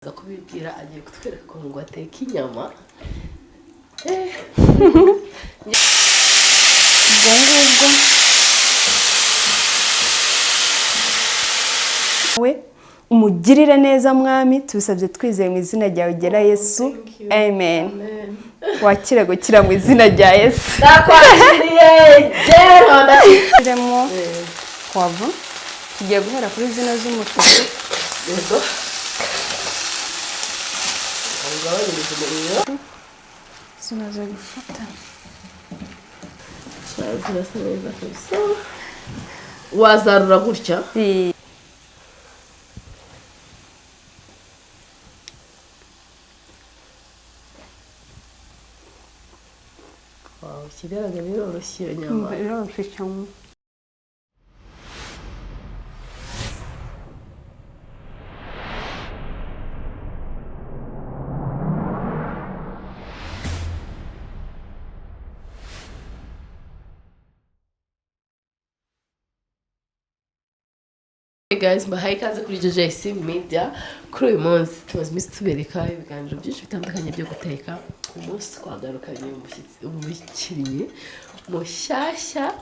Za kubibwira agiye kutwereka ukuntu ngo ateka inyama. We umugirire neza mwami tubisabye twizeye mu izina ryawe ugera Yesu. Amen. Wakira gukira mu izina rya Yesu. Ndakwakiriye jero ndashyiremo poivre. Tugiye guhera kuri zino z'umutuku. Yego. Sinaza gufata. Zirasa neza kabisa. Wazarura gutya? Wow, kigaragara biroroshye iyo nyama. Biroroshye cyane. Hey guys, mbahaye ikaze kuri CHEILLA Media. Kuri uyu munsi tumaze iminsi tubereka ibiganiro byinshi bitandukanye byo guteka. Ku munsi twagarukanye umukiriye mushyashya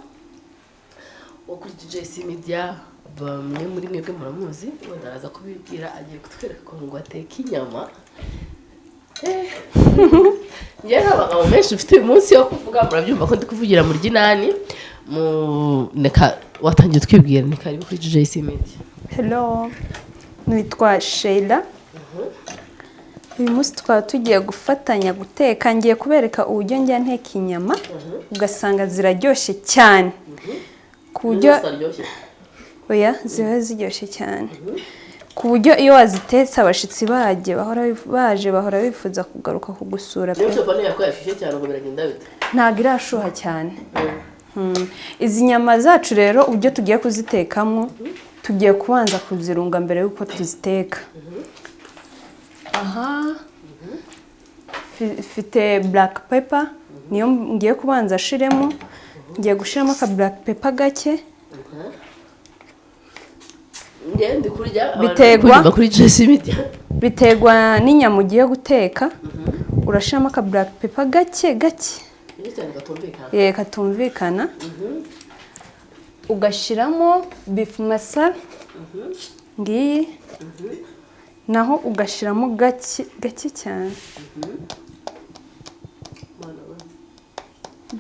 wo kuri CHEILLA Media. Bamwe muri mwebwe muramuzi, ndaraza kubibwira agiye kutwereka ukuntu ngo ateka inyama. Njye abagabo menshi ufite uyu munsi yo kuvuga, murabyumva ko ndi kuvugira muri ginani. Neka watangiye twibwira ni karibu kuri CHEILLA Media. Hello. Nitwa CHEILLA. Uyu munsi twaba tugiye gufatanya guteka, ngiye kubereka uburyo njya nteka inyama ugasanga ziraryoshye cyane. Ku buryo oya ziba ziryoshye cyane. Ku buryo iyo wazitetse abashitsi bahora bifuza kugaruka kugusura. Ntabwo irashuha cyane. Izi nyama zacu rero uburyo tugiye kuzitekamo tugiye kubanza kuzirunga mbere yuko tuziteka. Aha fite black pepper niyo ngiye kubanza ashiremo. Ngiye gushiramo ka black pepper gake. Ngende kurya biterwa kuri CHEILLA Media. Biterwa n'inyama ugiye guteka. Urashiramo ka black pepper gake. Katumvikana. Ugashiramo beef masala. Ngiyi. Naho ugashiramo gake cyane.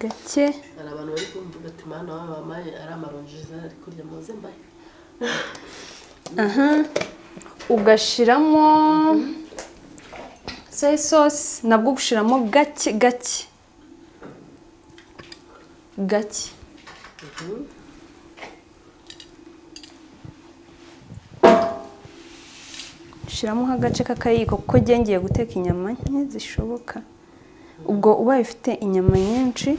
Gake. Abantu bari kumvuga ati mana wabamaye ari amaronjiza ari kurya muze mbaye. Aha. Ugashiramo soy sauce nabwo gushiramo gake. Shiramo agace kakayiko kuko ngiye guteka inyama nke zishoboka. Ubwo ubaye ufite inyama nyinshi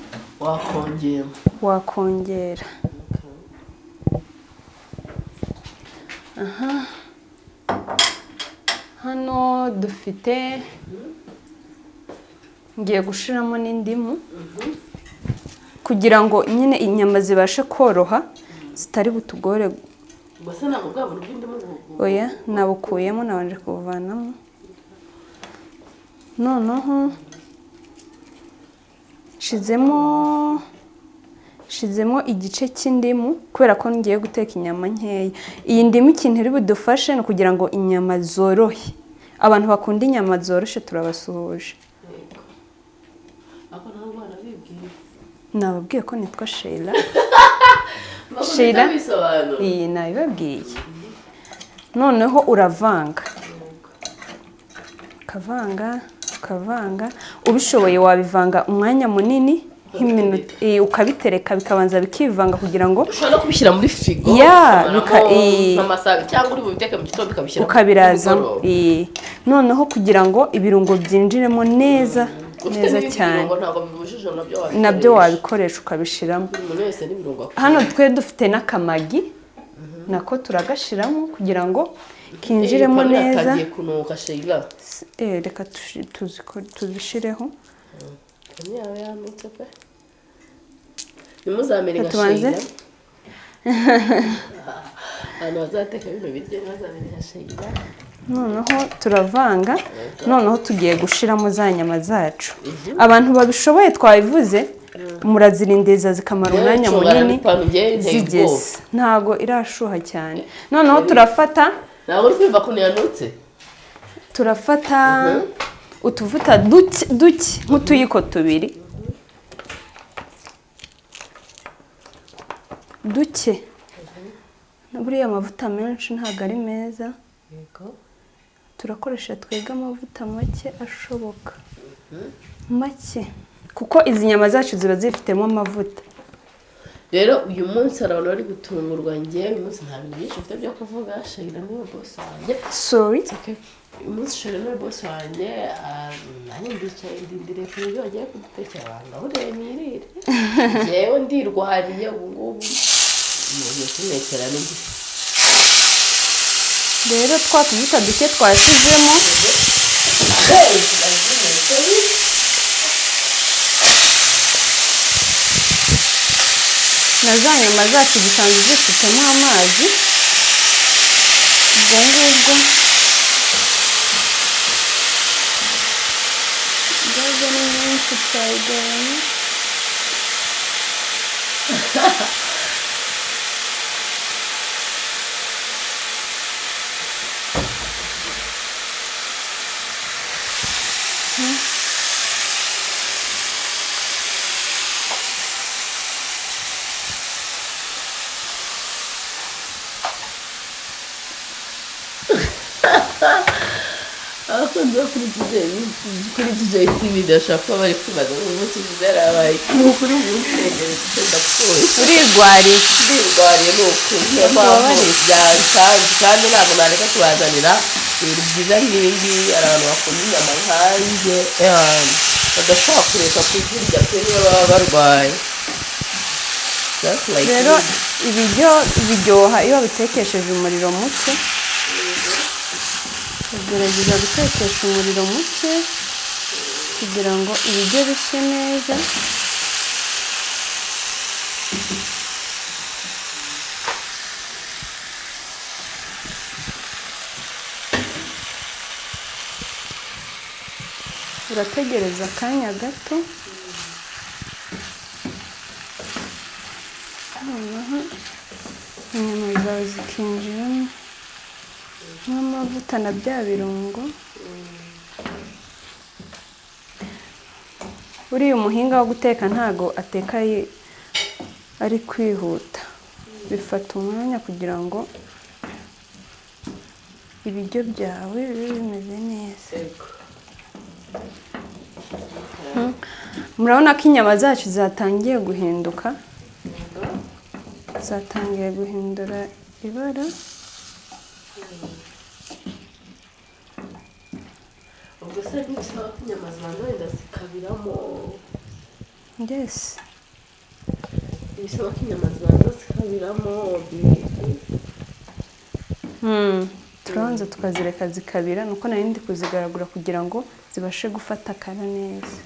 wakongera. Aha. Hano dufite ngiye gushiramo n'indimu kugira ngo nyine inyama zibashe koroha zitari butugore. Bose ntabwo bwabura bw'indimu. Oya nabukuyemo nabanje kuvanamo. Noneho shizemo igice cy'indimu kubera ko ngiye guteka inyama nkeya. Iyi ndimu ikintu iri budufashe no kugira ngo inyama zorohe. Abantu bakunda inyama zoroshe turabasuhuje. Nababwiye ko nitwa CHEILLA. CHEILLA iyi nabibabwiye. Noneho uravanga. Ukavanga. Ubishoboye wabivanga umwanya munini nk'iminota ukabitereka bikabanza bikivanga kugira ngo ushobora kubishyira muri frigo. Amasaha cyangwa uri bubiteke mu gitondo ukabishyira. Ukabiraza. Noneho kugira ngo ibirungo byinjiremo neza cyane. Nabyo wabikoresha ukabishiramo. Hano twe dufite n'akamagi nako turagashiramo kugira ngo kinjiremo neza. Reka tuzishireho. Nimuzamere gashinga. Hano bazateka bino biryo bazamere gashinga. noneho turavanga noneho tugiye gushiramo za nyama zacu abantu babishoboye twabivuze murazirindiriza zikamara umwanya munini zigeze ntago irashuha cyane noneho turafata ntabwo uri kumva ko yanutse turafata utuvuta duke nk'utuyiko tubiri duke buriya amavuta menshi ntabwo ari meza turakoresha twebwe amavuta make ashoboka make kuko izi nyama zacu ziba zifitemo amavuta rero uyu munsi hari abantu bari gutungurwa njyewe uyu munsi nta bintu byinshi ufite byo kuvuga Sheila niwe boss wanjye sorry uyu munsi Sheila niwe boss wanjye nanjye ndicaye ndindiriye ku buryo bagiye kudutekera ngaho rero nirire njyewe ndirwariye ubu ngubu ngiye kunekera n'igihe rero twa tuvuta duke twashyizemo na za nyama zacu zisanzwe zifitemo amazi ubwo ngubwo gaze ni nyinshi twayigabanya abakunzi bo kuri DJ TV ndashaka kuba bari kwibaza ngo umunsi mwiza yarabaye kuri uyu munsi ntegereje ndapfuye urirwariye ni ukuri niyo mpamvu byansanze kandi ntabwo nareka kubazanira ibintu byiza nk'ibi ngibi hari abantu bakunda inyama nkanjye badashobora kureka kuzirya pe niba baba barwaye rero ibiryo biryoha iyo bitekesheje umuriro muke ugerageza gutekesha umuriro muke kugira ngo ibiryo bishye neza urategereza akanya gato noneho inyama zawe zikinjiramo n'amavuta na bya birungo uriya umuhinga wo guteka ntago ateka ari kwihuta bifata umwanya kugira ngo ibiryo byawe bibe bimeze neza murabona ko inyama zacu zatangiye guhinduka zatangiye guhindura ibara ubwo se ntibisaba ko inyama zibanza wenda zikabiramo yes bisaba ko inyama zibanza zikabiramo turabanza tukazireka zikabira nuko nari ndi kuzigaragura kugira ngo zibashe gufata akara neza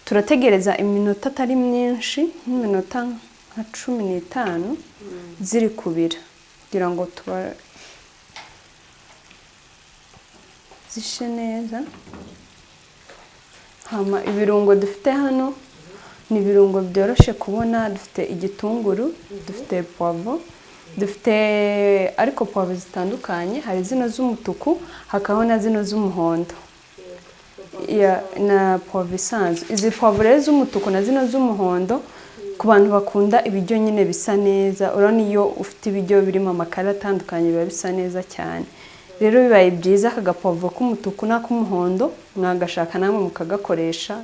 turategereza iminota atari myinshi nk'iminota nka 15 ziri kubira kugira ngo zishe neza hama ibirungo dufite hano ni ibirungo byoroshye kubona dufite igitunguru dufite poivre dufite ariko poivre zitandukanye hari zino z'umutuku hakaho na zino z'umuhondo na poivre isanzwe izi poivre z'umutuku na zino z'umuhondo ku bantu bakunda ibiryo nyine bisa neza urabona iyo ufite ibiryo birimo amakara atandukanye biba bisa neza cyane rero bibaye byiza akagapovo k'umutuku n'ak'umuhondo mwagashaka namwe mukagakoresha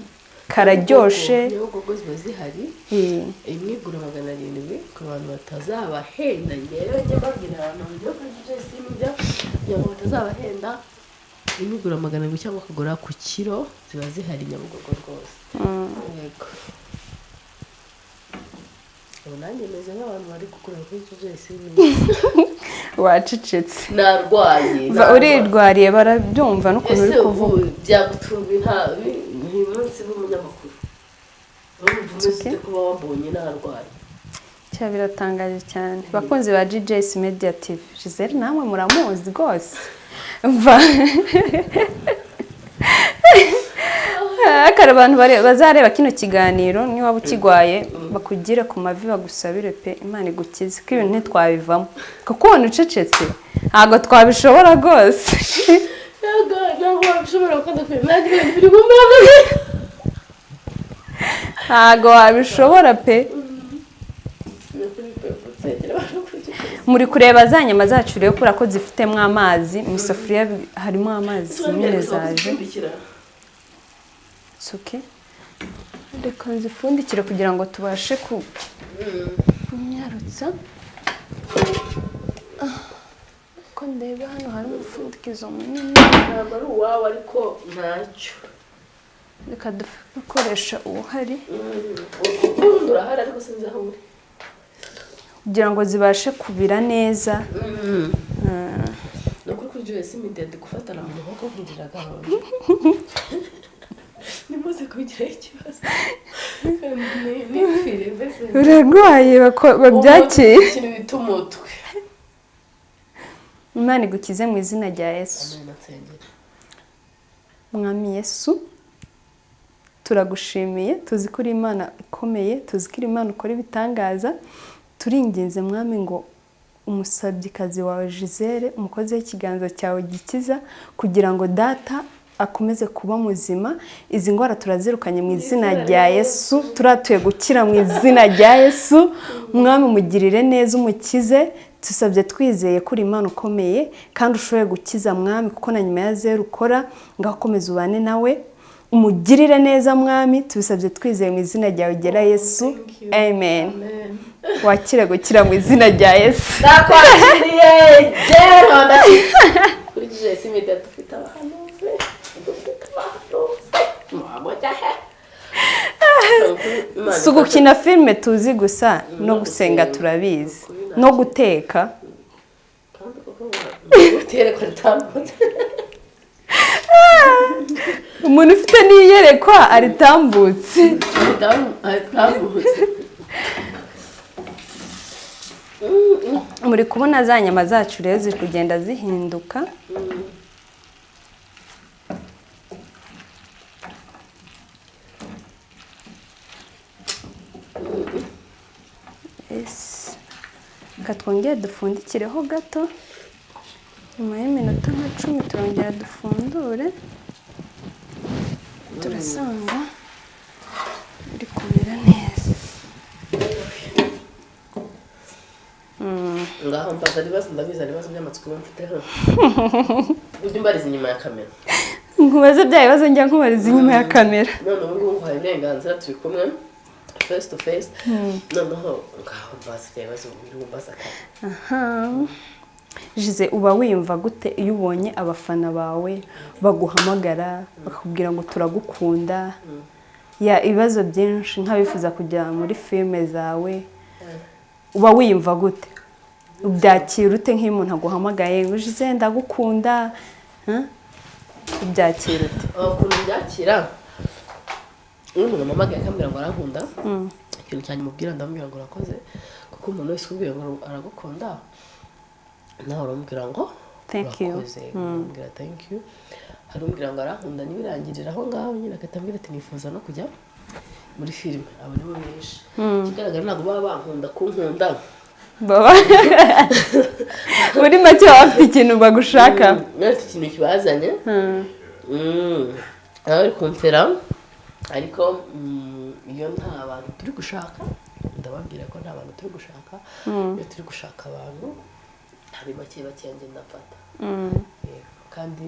kararyoshe nyogogo ziba zihari imwe igura 700 ku bantu batazabahenda njyewe njye mbabwira abantu byo kuri JC n'ibyo kugira ngo batazabahenda imwe igura 700 cyangwa akagura ku kiro ziba zihari nyabugogo rwose yego nanjye meze nk'abantu bari gukorera kuri JC wacecetse narwaye urirwariye barabyumva n'ukuntu uri kuvuga byagutunguye nta munsi n'umunyamakuru urumva kuba wambonye narwaye cya biratangaje cyane bakunzi ba GJS Media TV Giselle namwe muramuzi rwose mva akara abantu bazareba kino kiganiro niba waba ukigwaye bakugire ku mavi bagusabire pe Imana igukize ko ibintu ntitwabivamo kuko ubona ucecetse ntabwo twabishobora rwose ntabwo wabishobora pe muri kureba za nyama zacu rero kubera ko zifitemo amazi mu isafuriya harimo amazi nyine zaje okay. Reka nzifundikire kugira ngo tubashe kunyarutsa ko ndeba hano hari umufundikizo munini ntabwo ari uwawe ariko ntacyo reka dukoresha uwuhari urahari ariko sinzi aho uri kugira ngo zibashe kubira neza ni ukuri kuri Joyce Media ndi gufatana mu muhogo kugira gahunda nimuze kugira ikibazo nipfire mbese urarwaye babyakire ikintu bita umutwe Imana igukize mu izina rya Yesu Mwami Yesu turagushimiye tuzi ko uri Imana ikomeye tuzi ko uri Imana ukora ibitangaza turinginze Mwami ngo umusabyikazi wawe Gisele umukozi w'ikiganza cyawe gikiza kugira ngo data akomeze kuba muzima izi ngwara turazirukanye mu izina rya Yesu turatuye gukira mu izina rya Yesu Mwami mugirire neza umukize tusabye twizeye kuri Imana ukomeye kandi ushoboye gukiza Mwami kuko na nyuma ya zero ukora ngaho komeza ubane nawe umugirire neza Mwami tubisabye twizeye mu izina ryawe gera Yesu amen wakire gukira mu izina rya Yesu ndakwakiriye jero kuri Joyce Media dufite abahanuzi si ugukina filime tuzi gusa no gusenga turabizi no guteka umuntu ufite n'iyerekwa aritambutse muri kubona za nyama zacu rero ziri kugenda zihinduka reka twongere dufundikireho gato nyuma y'iminota nka 10 turongera dufundure turasanga biri kumera neza ngaho mbaza ibibazo ndabizi ibibazo by'amatsiko mfite hano ujye mbariza inyuma ya kamera nkubaze bya bibazo njya nkubariza inyuma ya kamera none ubu ngubu hari uburenganzira turi kumwe face to face noneho ngaho mbaza ibya bibazo biri mbaza kare Gisele uba wiyumva gute iyo ubonye abafana bawe baguhamagara bakubwira ngo turagukunda ya ibibazo byinshi nk'abifuza kujya muri filime zawe uba wiyumva gute ubyakira ute nk'iyo umuntu aguhamagaye ngo Gisele ndagukunda ubyakira ute ukuntu byakira iyo umuntu ampamagaye akambwira ngo arankunda ikintu cyane mubwira ndamubwira ngo urakoze kuko umuntu wese ukubwira ngo aragukunda nawe uramubwira ngo thank you uramubwira thank you hari umbwira ngo arankunda nibirangirira aho ngaho nyine akatambwira ati nifuza no kujya muri filime abo nibo benshi kigaragara ntabwo baba bankunda kunkunda baba muri make bafite ikintu bagushaka nafite ikintu kibazanye ari kumfera ariko iyo nta bantu turi gushaka ndababwira ko nta bantu turi gushaka iyo turi gushaka abantu hari bake ngenda ndafata kandi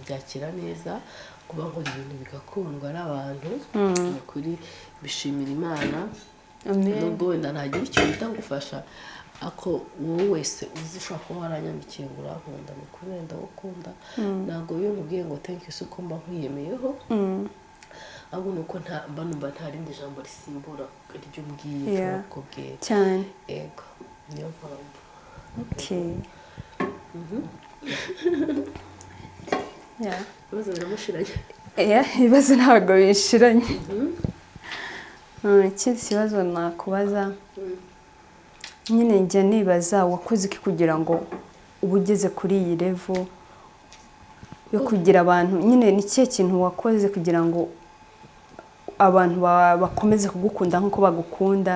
byakira neza kuba nkora ibintu bigakundwa n'abantu kuri bishimira Imana nubwo wenda ntagira icyo bitagufasha ako wowe wese uzi ushobora kuba waranyandikiye ngo urankunda ni ukuri wenda gukunda ntabwo iyo nkubwiye ngo thank you uko mba nkwiyemeyeho ahubwo ni uko mba numva nta rindi jambo risimbura iryo mbwiye ushobora kukubwira cyane yego niyo mpamvu okay ibibazo biramushiranye ibibazo ntabwo bishiranye ikindi kibazo nakubaza nyine njya nibaza wakoze iki kugira ngo uba ugeze kuri iyi level yo kugira abantu nyine ni kihe kintu wakoze kugira ngo abantu bakomeze kugukunda nk'uko bagukunda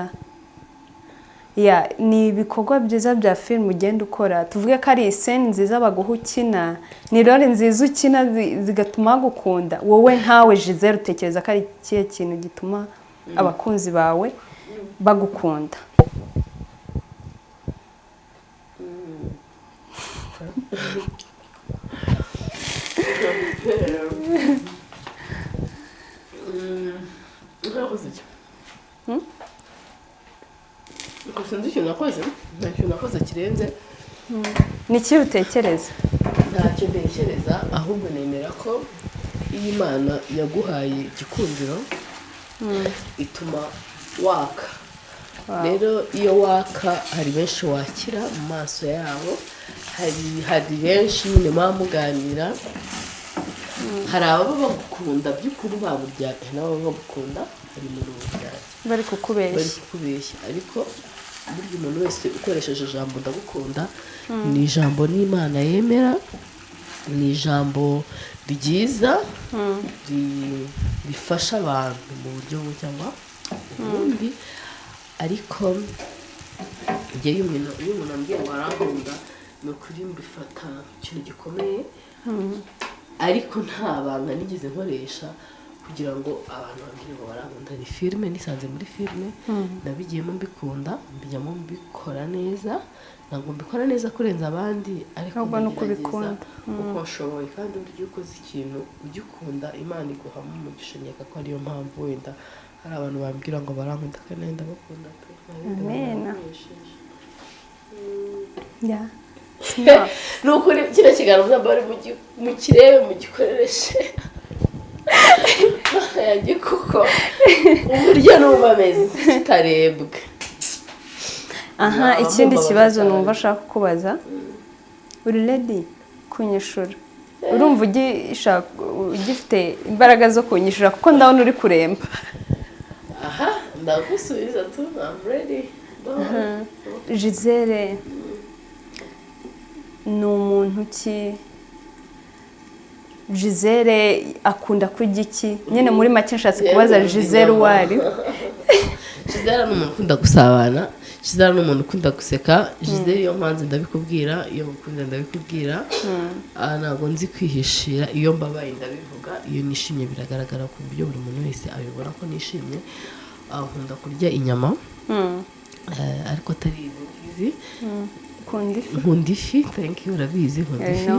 ni ibikorwa byiza bya filime ugenda ukora tuvuge ko ari iseni nziza baguha ukina ni role nziza ukina zigatuma bagukunda wowe nkawe Giselle utekereza ko ari ikihe kintu gituma abakunzi bawe bagukunda sinzi ikintu nakoze nta kintu nakoze kirenze ni iki utekereza ntacyo ntekereza ahubwo nemera ko iyo Imana yaguhaye igikundiro ituma waka rero iyo waka hari benshi wakira mu maso yabo hari benshi nyine muba muganira hari ababa bagukunda by'ukuri baburya n'ababa bagukunda hari mu rubyaro bari kukubeshya ariko burya umuntu wese ukoresheje ijambo ndagukunda ni ijambo n'Imana yemera ni ijambo ryiza rifasha abantu mu buryo bumwe cyangwa ubundi ariko iyo umuntu ambwiye ngo arankunda ni ukuri mbifata ikintu gikomeye ariko nta banga nigeze nkoresha kugira ngo abantu bambwire ngo barankunda ni filime nisanze muri filime nabigiyemo mbikunda mbijyamo mbikora neza ntabwo mbikora neza kurenza abandi ariko ndagerageza uko nshoboye kandi burya iyo ukoze ikintu ugikunda Imana iguhamo umugisha nyaka ko ariyo mpamvu wenda hari abantu bambwira ngo barankunda kandi ndabakunda pe ni ukuri kino kiganiro uzaba bari mu kirebe mu gikoreshe yanjye kuko uburyo n'ubu ameze kitarebwe ikindi kibazo numva ashaka kukubaza uri ready kunyishura urumva ugifite imbaraga zo kunyishura kuko ndabona uri kuremba ndagusubiza tu I'm ready Giselle ni umuntu ki Giselle akunda kurya iki nyine muri make nshatse kubaza Giselle uwo ari Giselle ni umuntu ukunda gusabana Giselle ni umuntu ukunda guseka Giselle iyo mpanze ndabikubwira iyo mukunze ndabikubwira ntabwo nzi kwihishira iyo mbabaye ndabivuga iyo nishimye biragaragara ku buryo buri muntu wese abibona ko nishimye nkunda kurya inyama ariko atari izi nkunda ifi thank you urabizi nkunda ifi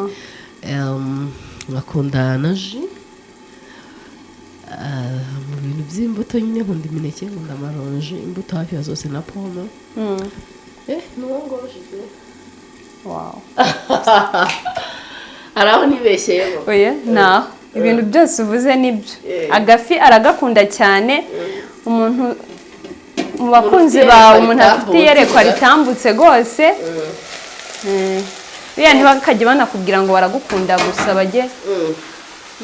ngakunda na ji mu bintu by'imbuto nyine nkunda imineke nkunda amaronji imbuto hafi ya zose na pome n'uwo ngoroje wow hari aho nibeshyemo oya naho ibintu byose uvuze nibyo agafi aragakunda cyane umuntu mu bakunzi bawe umuntu afite iyerekwa ritambutse rwose biriya ntibakajya banakubwira ngo baragukunda gusa bajye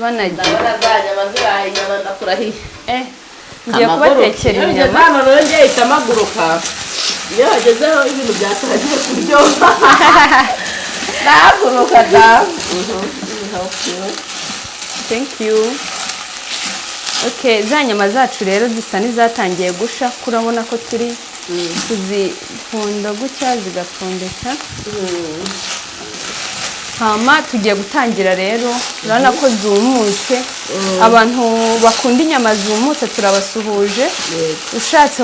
banagira ndabona za nyama ziraye inyama ndakurahiye ngiye kubatekera inyama hano rero ngiye ahita amaguruka iyo hagezeho ibintu byatangiye kuryoha ndahaguruka da thank you okay za nyama zacu rero zisa n'izatangiye gusha kurabona ko turi kuzipfunda gutya zigapfundika hama tugiye gutangira rero urabona ko zumutse abantu bakunda inyama zumutse turabasuhuje ushatse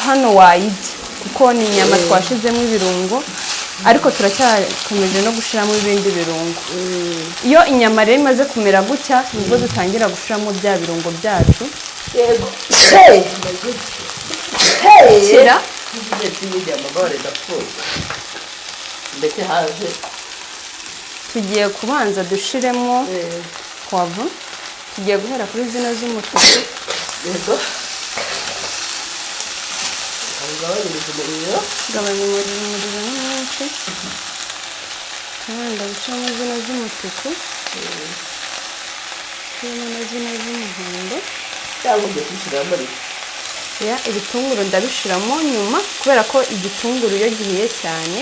hano wayirya kuko ni inyama twashizemo ibirungo ariko turacyakomeje no gushiramo ibindi birungo iyo inyama rero imaze kumera gutya nibwo dutangira gushiramo bya birungo byacu yego kira mbese haje tugiye kubanza dushiremo poivre tugiye guhera kuri zino z'umutuku yego gabanya umuriro mwinshi kandi ndabicamo zino z'umutuku turimo na zino z'umuhondo cyangwa ugiye kubishyiramo ibitunguru ndabishiramo nyuma kubera ko igitunguru iyo gihiye cyane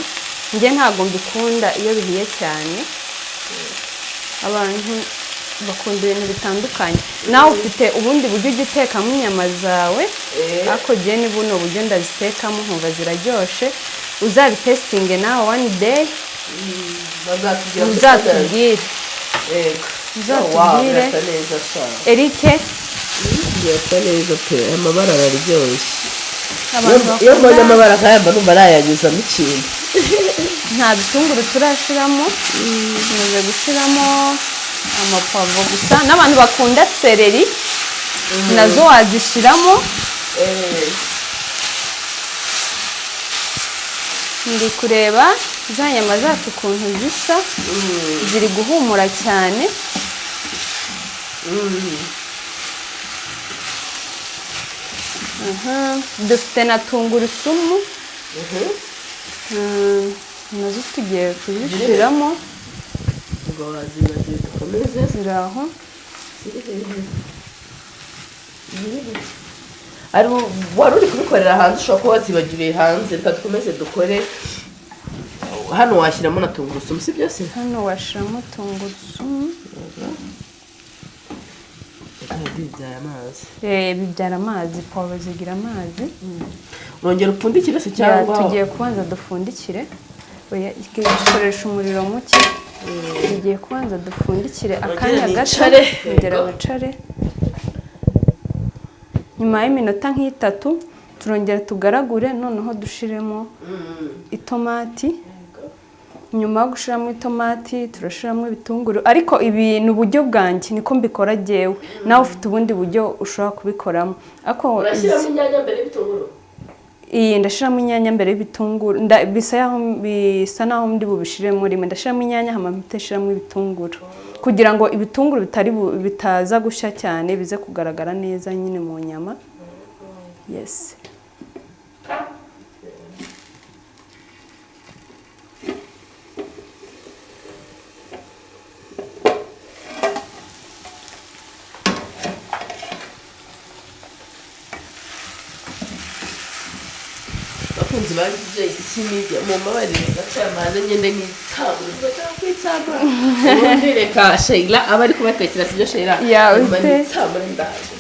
njye ntabwo mbikunda iyo bihiye cyane abantu bakunda ibintu bitandukanye nawe ufite ubundi buryo ujya utekamo inyama zawe ariko jye ni buno buryo ndazitekamo nkumva ziraryoshe uzabitestinge nawe one day uzatubwire Erike birasa neza pe amabara araryoshye iyo mbonye amabara nk'aya numva nayanyuzamo ikintu nta bitunguru turashiramo tumaze gushiramo amapavo gusa n'abantu bakunda seleri nazo wazishiramo ndi kureba za nyama zacu ukuntu zisa ziri guhumura cyane dufite na tungurusumu nazo tugiye kuzishiramo ngo wazibagiwe dukomeze ziri aho wari uri kubikorera hanze ushobora kuba wazibagiriye hanze reka dukomeze dukore hano washyiramo na tungurusumu si byose hano washyiramo tungurusumu bibyara amazi bibyara amazi poro zigira amazi urongera upfundikire se cyangwa tugiye kubanza dupfundikire dukoresha umuriro muke tugiye kubanza dupfundikire akanya gato ongera wicare nyuma y'iminota nk'itatu turongera tugaragure noneho dushiremo itomati nyuma yo gushiramo itomati turashiramo ibitunguru ariko ibi ni uburyo bwanjye niko mbikora jyewe nawe ufite ubundi buryo ushobora kubikoramo ariko urashyiramo inyanya mbere y'ibitunguru ndashiramo inyanya mbere y'ibitunguru bisa naho ndi bubishiremo rimwe ndashiramo inyanya hama mpiteshiramo ibitunguru kugira ngo ibitunguru bitaza gushya cyane bize kugaragara neza nyine mu nyama yes bakunzi ba CHEILLA mu mabarire gacamaze ngende n'itsabura cyangwa ubundi reka CHEILLA aba ari kubatekera sibyo CHEILLA n'itsabura ndaje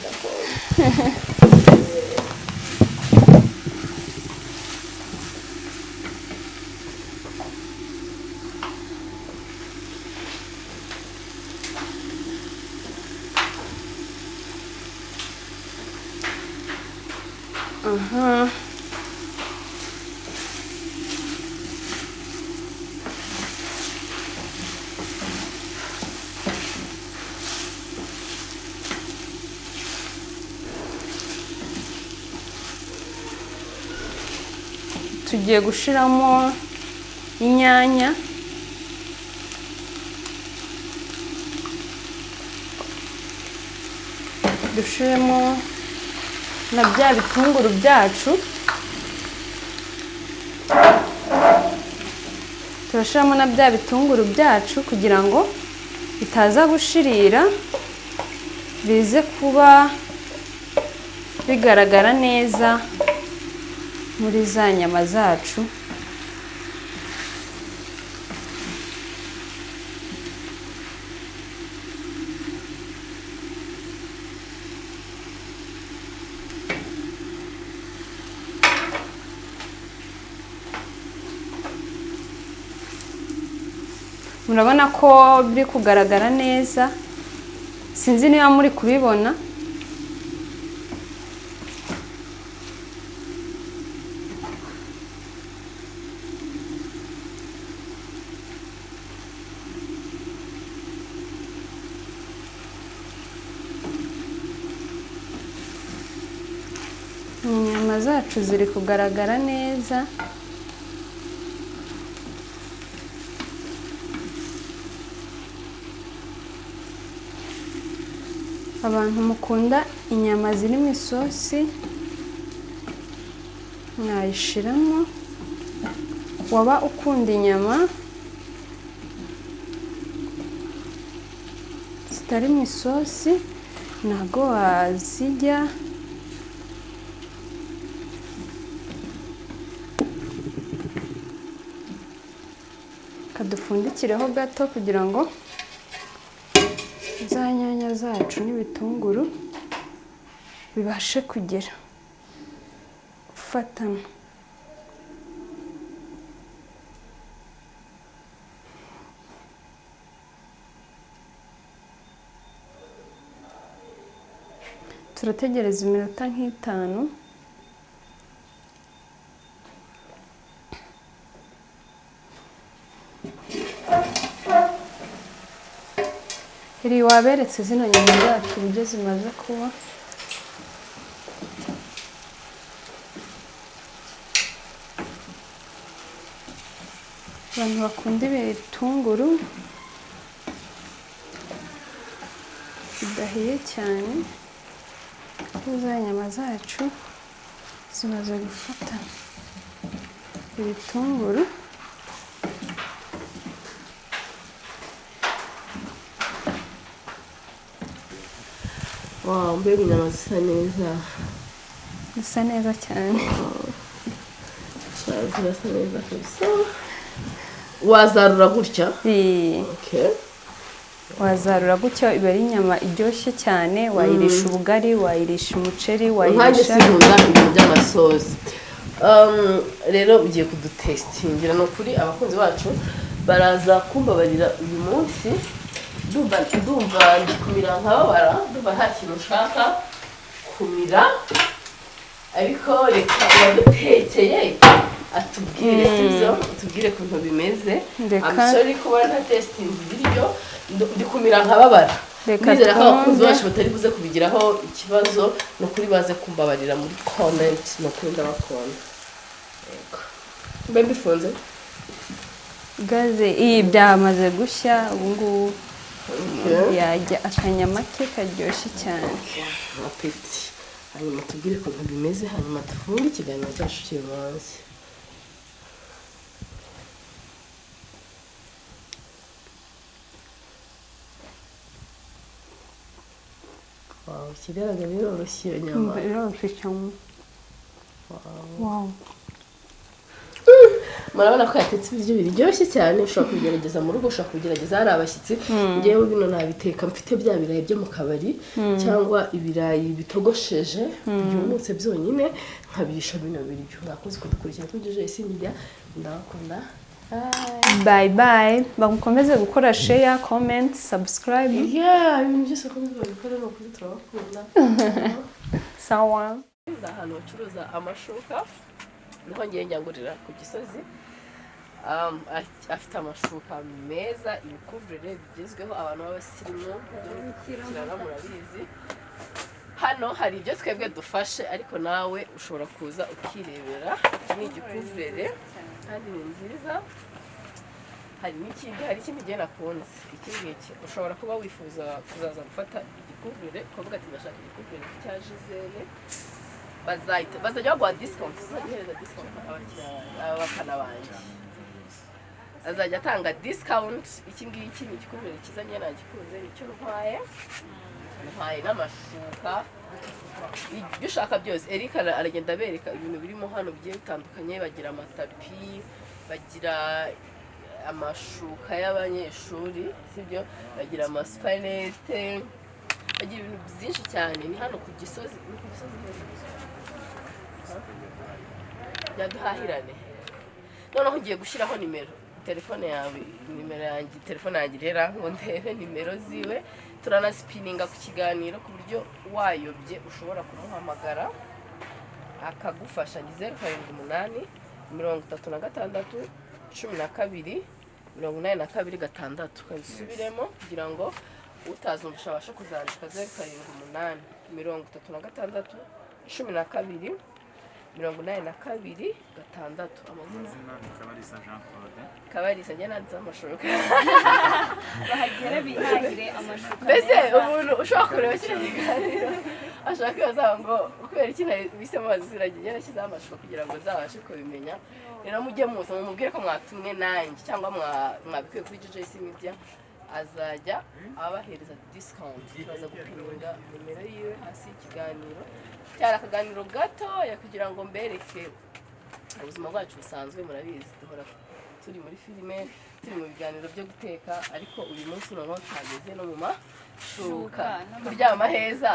tugiye gushiramo inyanya dushiremo na bya bitunguru byacu turashiramo na bya bitunguru byacu kugira ngo bitaza gushirira bize kuba bigaragara neza muri za nyama zacu murabona ko biri kugaragara neza sinzi niba muri kubibona inyama zacu ziri kugaragara neza abantu mukunda inyama zirimo isosi mwayishiramo waba ukunda inyama zitarimo isosi ntago wazijya kadupfundikireho gato kugira ngo za nyanya zacu n'ibitunguru bibashe kugera gufatana. Turategereza iminota nk'itanu. Iri waberetse zino nyama zacu uburyo zimaze kuba. Abantu bakunda ibitunguru bidahiye cyane. Za nyama zacu zimaze gufata ibitunguru. Wow, mbega inyama zisa neza. Zisa neza cyane. Zirasa neza kabisa. Wazarura gutya? Okay. Wazarura gutya iba ari inyama iryoshye cyane, wayirisha ubugari, wayirisha umuceri, wayirisha nk'agisibunda ibintu by'amasozi. Rero ugiye kudutestingira no kuri abakunzi bacu baraza kumbabarira uyu munsi. Ndumva ndikumira nkababara, ndumva nta kintu ushaka kumira, ariko reka uwadutekeye atubwire sibyo, atubwire ukuntu bimeze. I'm sorry kuba nta testinze ibiryo, ndikumira nkababara. Nizera ko abakunzi bacu batari buze kubigiraho ikibazo, no kuri baze kumbabarira muri comment, no kuri ndabakunda. Yego. Mbe mbifunze? Gaze iyi byamaze gushya, ubu ngubu yajya akanyama ke karyoshye cyane. Apeti. Hanyuma tubwire ukuntu bimeze, hanyuma tufunge ikiganiro cyacu cy'uyu munsi. Wow, ikigaragara biroroshye iyo nyama. Biroroshye cyane. Wow. Murabona ko yatetse ibiryo biryoshye cyane, ushobora kubigerageza mu rugo, ushobora kubigerageza hari abashyitsi. Ngewe bino nabiteka mfite bya birayi byo mu kabari cyangwa ibirayi bitogosheje byumutse byonyine, nkabirisha bino biryo. Mwakoze kudukurikira kuri CHEILLA Media, ndabakunda. Bye bye. Bamukomeze gukora share, comment, subscribe. Ibintu byose ko babikora no kuri turabakunda. Sawa. Ahantu bacuruza amashuka niho ngiye njyangurira ku Gisozi. Afite amashuka meza, ibikuvurere bigezweho, abantu b'abasirimu kirara murabizi. Hano hari ibyo twebwe dufashe, ariko nawe ushobora kuza ukirebera. Ni igikuvurere kandi ni nziza. Hari ikindi gihe nakunze. Iki ngiki ushobora kuba wifuza kuzaza gufata igikuvurere, ukavuga ati ndashaka igikuvurere cya Gisele. Bazajya baguha discount, uzagereza discount abafana banjye. Azajya atanga discount. Iki ngiki ni igikuvurere cyiza, njye nagikunze, nicyo ntwaye. Ntwaye n'amashuka. Ibyo ushaka byose. Eric aragenda abereka ibintu birimo hano bigiye bitandukanye. Bagira amatapi, bagira amashuka y'abanyeshuri, sibyo? Bagira amaspanete, bagira ibintu byinshi cyane. Ni hano ku Gisozi, ni ku Gisozi yaduhahirane. Noneho ngiye gushyiraho nimero telefone yawe, telefone yanjye rero ngo ndebe nimero ziwe. Turanasipininga ku kiganiro ku buryo wayobye ushobora kumuhamagara akagufasha. 078 36 12 82 ukabisubiremo kugira ngo utazumvisha abasha kuzandika. 078 36 12 82 amazina Kabarisa Jean Claude. Kabarisa njye nanditse amashuka. Bahagera bihahire amashuka. Mbese umuntu ushobora kureba kino kiganiro ashaka kwibaza ngo kubera iki bisemo baziragiye yarashyizeho amashuka kugira ngo nzabashe kubimenya. Rero mujye muza mumubwire ko mwatumwe nanjye cyangwa mwabikuye kuri CHEILLA Media, azajya abahereza discount. Turaza gupiminga nimero yiwe hasi y'ikiganiro. Cyari akaganiro gatoya kugira ngo mbereke ubuzima bwacu busanzwe. Murabizi duhora turi muri filime turi mu biganiro byo guteka ariko uyu munsi noneho twageze no mu mashuka kuryama heza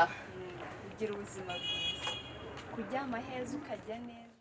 ugira ubuzima bwiza kuryama heza ukajya neza